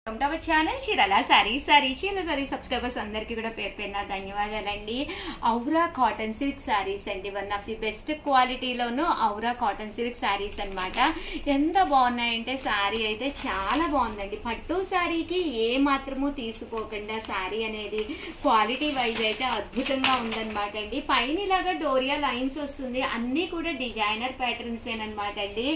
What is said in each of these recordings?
Our channel Chirala sorry subscribers అందరికీ కూడా పేరు పేరున ధన్యవాదాలండి. ఔరా కాటన్ సిల్క్ సారీస్ అండి, వన్ ఆఫ్ ది బెస్ట్ క్వాలిటీలోను ఔరా కాటన్ సిల్క్ సారీస్ అన్నమాట. ఎంత బాగున్నాయంటే సారీ అయితే చాలా బాగుందండి. పట్టు సారీకి ఏ మాత్రము తీసుకోకుండా సారీ అనేది క్వాలిటీ వైజ్ అయితే అద్భుతంగా ఉందన్నమాట అండి. పైన ఇలాగా డోరియా లైన్స్ వస్తుంది, అన్ని కూడా డిజైనర్ ప్యాటర్న్స్ ఏనమాట అండి.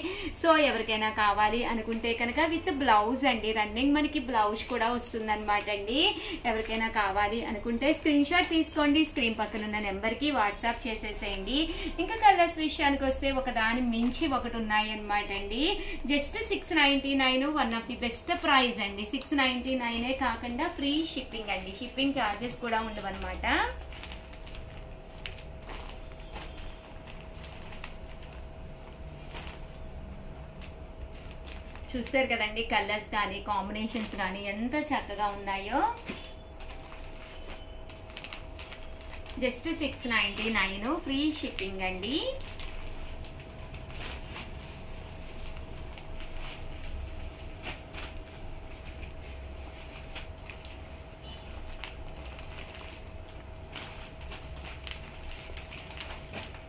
సో ఎవరికైనా కావాలి అనుకుంటే కనుక విత్ బ్లౌజ్ అండి, రన్నింగ్ మనకి బ్లౌజ్ కూడా వస్తుంది అనమాట అండి. ఎవరికైనా కావాలి అనుకుంటే స్క్రీన్ షాట్ తీసుకోండి, స్క్రీన్ పక్కన ఉన్న నెంబర్ కి వాట్సాప్ చేసేసేయండి. ఇంకా కలర్స్ విషయానికి వస్తే ఒకదాని మించి ఒకటి ఉన్నాయి అనమాట అండి. Just 699, one of the best price అండి. 699 కాకుండా ఫ్రీ షిప్పింగ్ అండి, షిప్పింగ్ ఛార్జెస్ కూడా ఉండవన్నమాట. చూసారు కదండి, కలర్స్ కానీ కాంబినేషన్స్ కానీ ఎంత చక్కగా ఉన్నాయో. జస్ట్ 699 ఫ్రీ షిప్పింగ్ అండి.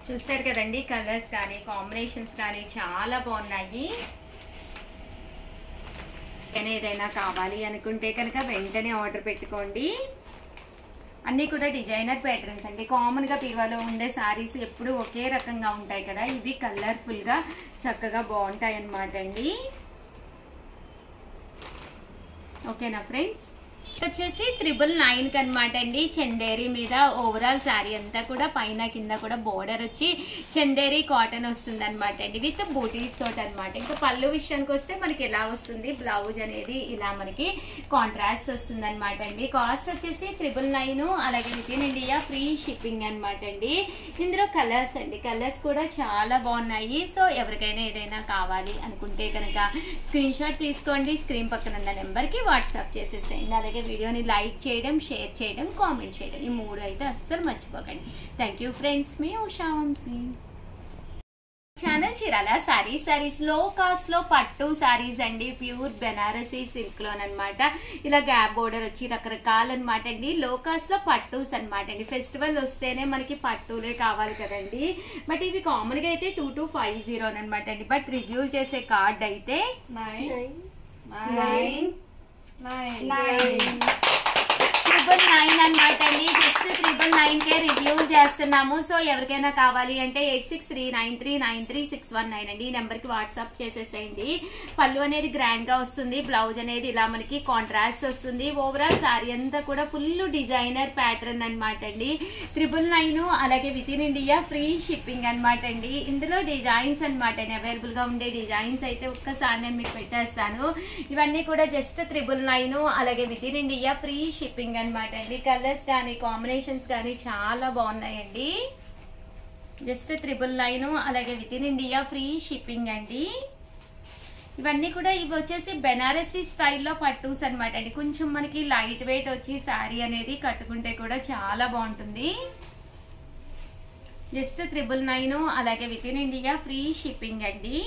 చూసారు కదండి, కలర్స్ కానీ కాంబినేషన్స్ కానీ చాలా బాగున్నాయి. ఏదైనా కావాలి అనుకుంటే కనుక వెంటనే ఆర్డర్ పెట్టుకోండి. అన్నీ కూడా డిజైనర్ ప్యాటర్న్స్ అండి. కామన్గా పీవాలో ఉండే సారీస్ ఎప్పుడు ఒకే రకంగా ఉంటాయి కదా, ఇవి కలర్ఫుల్గా చక్కగా బాగుంటాయి అన్నమాట అండి. ఓకేనా ఫ్రెండ్స్, వచ్చేసి 999 అనమాట అండి. చందేరి మీద ఓవరాల్ శారీ అంతా కూడా పైన కింద కూడా బోర్డర్ వచ్చి చందేరి కాటన్ వస్తుంది అనమాట అండి, విత్ బూటీస్ తోటి అనమాట. ఇంకా పళ్ళు విషయానికి వస్తే మనకి ఎలా వస్తుంది, బ్లౌజ్ అనేది ఇలా మనకి కాంట్రాస్ట్ వస్తుంది అనమాట అండి. కాస్ట్ వచ్చేసి 999, అలాగే with in India free shipping అనమాట అండి. ఇందులో కలర్స్ అండి, కలర్స్ కూడా చాలా బాగున్నాయి. సో ఎవరికైనా ఏదైనా కావాలి అనుకుంటే కనుక స్క్రీన్ షాట్ తీసుకోండి, స్క్రీన్ పక్కన ఉన్న నెంబర్కి వాట్సాప్ చేసేసేయండి. అలాగే వీడియోని లైక్ చేయడం, షేర్ చేయడం, కామెంట్ చేయడం, ఈ 3 అయితే అస్సలు మర్చిపోకండి. థ్యాంక్ యూ ఫ్రెండ్స్, మీ Usha Vamshi. Channel Chirala sarees low cost లో పట్టు సారీస్ అండి, ప్యూర్ బెనారసీ సిల్క్ లోనమాట. ఇలా గ్యాప్ బోర్డర్ వచ్చి రకరకాలన్నమాట అండి. లో కాస్ట్ లో పట్టూస్ అనమాట అండి. ఫెస్టివల్ వస్తేనే మనకి పట్టులే కావాలి కదండి, బట్ ఇవి కామన్ గా అయితే 2250 అనమాట అండి. బట్ రివ్యూ చేసే కార్డ్ అయితే 999 అనమాట అండి. జస్ట్ 999కే రివ్యూ చేస్తున్నాము. సో ఎవరికైనా కావాలి అంటే 8639393619 అండి, ఈ నెంబర్కి వాట్సాప్ చేసేసేయండి. పళ్ళు అనేది గ్రాండ్ గా వస్తుంది, బ్లౌజ్ అనేది ఇలా మనకి కాంట్రాస్ట్ వస్తుంది. ఓవరాల్ సారీ అంతా కూడా ఫుల్ డిజైనర్ ప్యాటర్న్ అనమాట అండి. 999, అలాగే with in India free shipping అనమాట అండి. ఇందులో డిజైన్స్ అనమాట అండి, అవైలబుల్ గా ఉండే డిజైన్స్ అయితే ఒక్కసారి నేను మీకు పెట్టేస్తాను. ఇవన్నీ కూడా జస్ట్ 999, అలాగే with in India free shipping అనమాట అండి. కలర్స్ కానీ కాంబినేషన్స్ కానీ చాలా బాగున్నాయండి. జస్ట్ 999, అలాగే with in India free shipping అండి. ఇవన్నీ కూడా ఇవి వచ్చేసి బెనారసీ స్టైల్లో పట్టూస్ అనమాట అండి. కొంచెం మనకి లైట్ వెయిట్ వచ్చి శారీ అనేది కట్టుకుంటే కూడా చాలా బాగుంటుంది. జస్ట్ 999, అలాగే with in India free shipping అండి.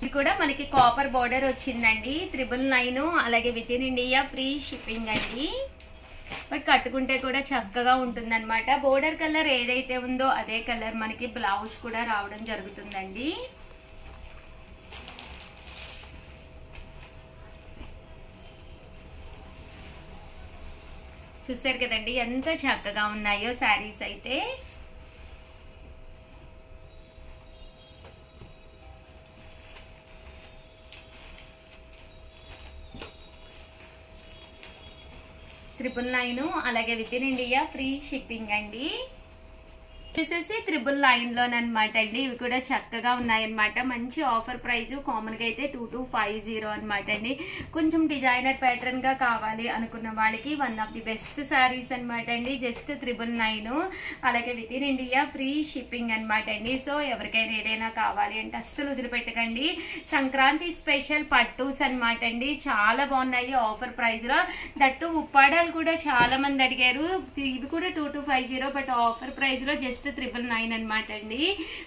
ఇది కూడా మనకి కాపర్ బోర్డర్ వచ్చిందండి. 999, అలాగే with in India free shipping అండి. బట్ కట్టుకుంటే కూడా చక్కగా ఉంటుంది అనమాట. బోర్డర్ కలర్ ఏదైతే ఉందో అదే కలర్ మనకి బ్లౌజ్ కూడా రావడం జరుగుతుందండి. చూసారు కదండి ఎంత చక్కగా ఉన్నాయో శారీస్ అయితే. $999, అలాగే with in India free shipping అండి. వచ్చేసేసి 999 లోనమాట అండి. ఇవి కూడా చక్కగా ఉన్నాయన్నమాట. మంచి ఆఫర్ ప్రైస్, కామన్ గా అయితే 2250 అనమాట అండి. కొంచెం డిజైనర్ ప్యాటర్న్ గా కావాలి అనుకున్న వాళ్ళకి one of the best saris అనమాట అండి. జస్ట్ 999, అలాగే with in India free shipping అనమాట అండి. సో ఎవరికైనా ఏదైనా కావాలి అంటే అస్సలు వదిలిపెట్టకండి. సంక్రాంతి స్పెషల్ పట్టూస్ అనమాట అండి, చాలా బాగున్నాయి ఆఫర్ ప్రైస్ లో. దట్టు ఉప్పాడాలు కూడా చాలా మంది అడిగారు, ఇవి కూడా 2250, బట్ ఆఫర్ ప్రైస్ లో జస్ట్ 999 అనమాట అండి.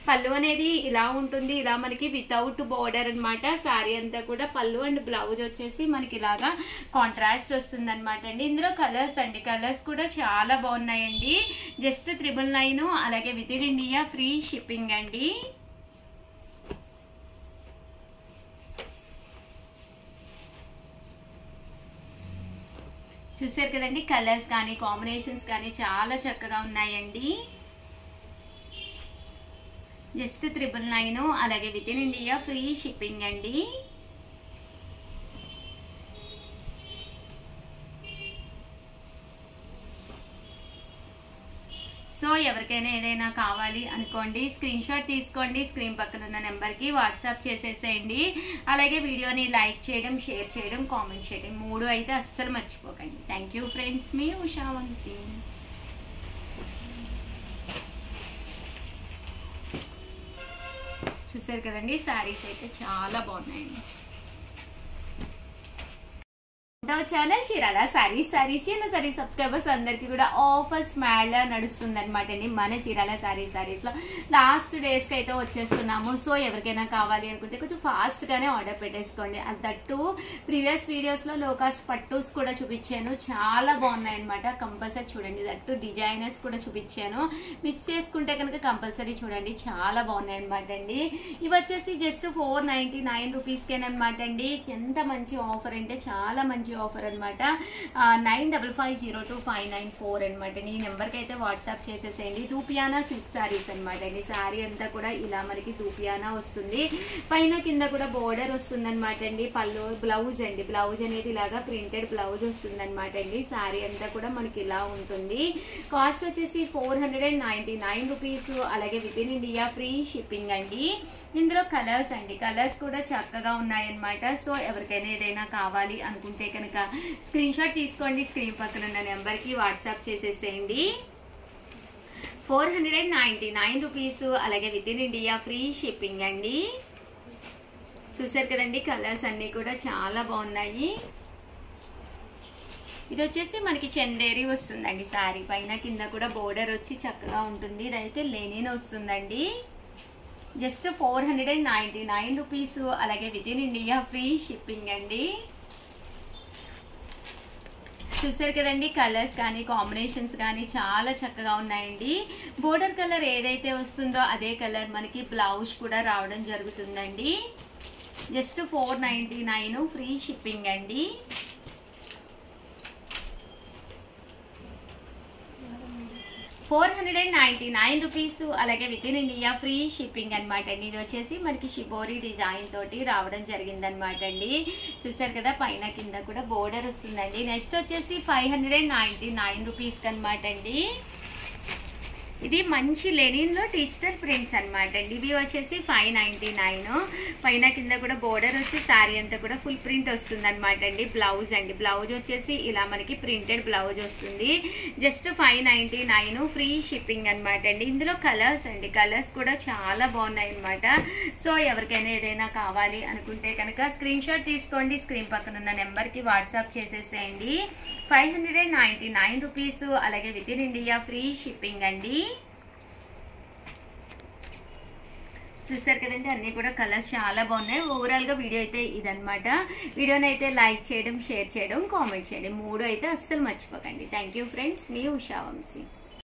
పళ్ళు అనేది ఇలా ఉంటుంది, ఇలా మనకి వితౌట్ బోర్డర్ అనమాట. శారీ అంతా కూడా పళ్ళు అండ్ బ్లౌజ్ వచ్చేసి మనకి ఇలాగా కాంట్రాస్ట్ వస్తుంది అనమాట అండి. ఇందులో కలర్స్ అండి, కలర్స్ కూడా చాలా బాగున్నాయండి. జస్ట్ 999, అలాగే with in India free shipping అండి. చూసారు కదండి, కలర్స్ కానీ కాంబినేషన్స్ కానీ చాలా చక్కగా ఉన్నాయండి. జస్ట్ 999, అలాగే with in India free shipping అండి. సో ఎవరికైనా ఏదైనా కావాలి అనుకోండి, స్క్రీన్ షాట్ తీసుకోండి, స్క్రీన్ పక్కన ఉన్న నెంబర్కి వాట్సాప్ చేసేసేయండి. అలాగే వీడియోని లైక్ చేయడం, షేర్ చేయడం, కామెంట్ చేయడం 3 అయితే అస్సలు మర్చిపోకండి. థ్యాంక్ యూ ఫ్రెండ్స్, మీ ఉషా వంశీ. చూసారు కదండి, శారీస్ అయితే చాలా బాగున్నాయండి. ఛానల్ చీరాల సారీస్ చీరాల సారీస్ సబ్స్క్రైబర్స్ అందరికి కూడా ఆఫర్ స్మాల్ నడుస్తుంది అనమాట అండి. మన చీరాల సారీస్ లో లాస్ట్ డేస్ కి అయితే వచ్చేస్తున్నాము. సో ఎవరికైనా కావాలి అనుకుంటే కొంచెం ఫాస్ట్ గానే ఆర్డర్ పెట్టేసుకోండి. దట్టు ప్రీవియస్ వీడియోస్ లో లో కాస్ట్ పట్టూస్ కూడా చూపించాను, చాలా బాగున్నాయి అనమాట. కంపల్సరీ చూడండి. దట్టు డిజైనర్స్ కూడా చూపించాను, మిస్ చేసుకుంటే కనుక కంపల్సరీ చూడండి, చాలా బాగున్నాయి అనమాట అండి. ఇవి వచ్చేసి జస్ట్ 499 రూపీస్కేనమాట అండి. ఎంత మంచి ఆఫర్ అంటే చాలా మంచి ఆఫర్ అనమాట. 95502594 అనమాట. ఈ నెంబర్కి అయితే వాట్సాప్ చేసేసేయండి. దూపియానా సిల్క్ శారీస్ అనమాట అండి. శారీ అంతా కూడా ఇలా మనకి దూపియానా వస్తుంది, పైన కింద కూడా బోర్డర్ వస్తుంది అనమాట అండి. పళ్ళు బ్లౌజ్ అండి, బ్లౌజ్ అనేది ఇలాగా ప్రింటెడ్ బ్లౌజ్ వస్తుంది అనమాట అండి. శారీ అంతా కూడా మనకి ఇలా ఉంటుంది. కాస్ట్ వచ్చేసి 499 రూపీస్, అలాగే with in India free shipping అండి. ఇందులో కలర్స్ అండి, కలర్స్ కూడా చక్కగా ఉన్నాయన్నమాట. సో ఎవరికైనా ఏదైనా కావాలి అనుకుంటే కనుక స్క్రీన్ షాట్ తీసుకోండి, స్క్రీన్ పక్కన ఉన్న నెంబర్కి వాట్సాప్ చేసేసేయండి. 499 రూపీస్, అలాగే with in India free shipping అండి. చూసారు కదండి, కలర్స్ అన్ని కూడా చాలా బాగున్నాయి. ఇది వచ్చేసి మనకి చందేరి వస్తుందండి. శారీ పైన కింద కూడా బోర్డర్ వచ్చి చక్కగా ఉంటుంది. ఇదైతే లెనిన్ వస్తుందండి. జస్ట్ 499 రూపీస్, అలాగే with in India free shipping అండి. చూసారు కదండి, కలర్స్ కానీ కాంబినేషన్స్ కానీ చాలా చక్కగా ఉన్నాయండి. బోర్డర్ కలర్ ఏదైతే వస్తుందో అదే కలర్ మనకి బ్లౌజ్ కూడా రావడం జరుగుతుందండి. జస్ట్ 499 ఫ్రీ షిప్పింగ్ అండి. రూపీస్, అలాగే with in India free shipping అనమాట అండి. ఇది వచ్చేసి మనకి షిబోరి డిజైన్ తోటి రావడం జరిగింది అనమాట అండి. చూసారు కదా, పైన కింద కూడా బోర్డర్ వస్తుందండి. నెక్స్ట్ వచ్చేసి 599 రూపీస్కి అనమాట అండి. ఇది మంచి లెనిన్లో డిజిటల్ ప్రింట్స్ అనమాట అండి. ఇవి వచ్చేసి 599, పైన కింద కూడా బోర్డర్ వచ్చి శారీ అంతా కూడా ఫుల్ ప్రింట్ వస్తుంది అనమాట అండి. బ్లౌజ్ అండి, బ్లౌజ్ వచ్చేసి ఇలా మనకి ప్రింటెడ్ బ్లౌజ్ వస్తుంది. జస్ట్ 599 ఫ్రీ షిప్పింగ్ అనమాట అండి. ఇందులో కలర్స్ అండి, కలర్స్ కూడా చాలా బాగున్నాయి అనమాట. సో ఎవరికైనా ఏదైనా కావాలి అనుకుంటే కనుక స్క్రీన్ షాట్ తీసుకోండి, స్క్రీన్ పక్కన ఉన్న నెంబర్కి వాట్సాప్ చేసేసేయండి. 599 రూపీస్, అలాగే with in India free shipping అండి. చూసారు కదండి, అన్నీ కూడా కలర్స్ చాలా బాగున్నాయి. ఓవరాల్గా వీడియో అయితే ఇదనమాట. వీడియోని అయితే లైక్ చేయడం, షేర్ చేయడం, కామెంట్ చేయడం 3 అయితే అస్సలు మర్చిపోకండి. థ్యాంక్ యూ ఫ్రెండ్స్, మీ ఉషా వంశీ.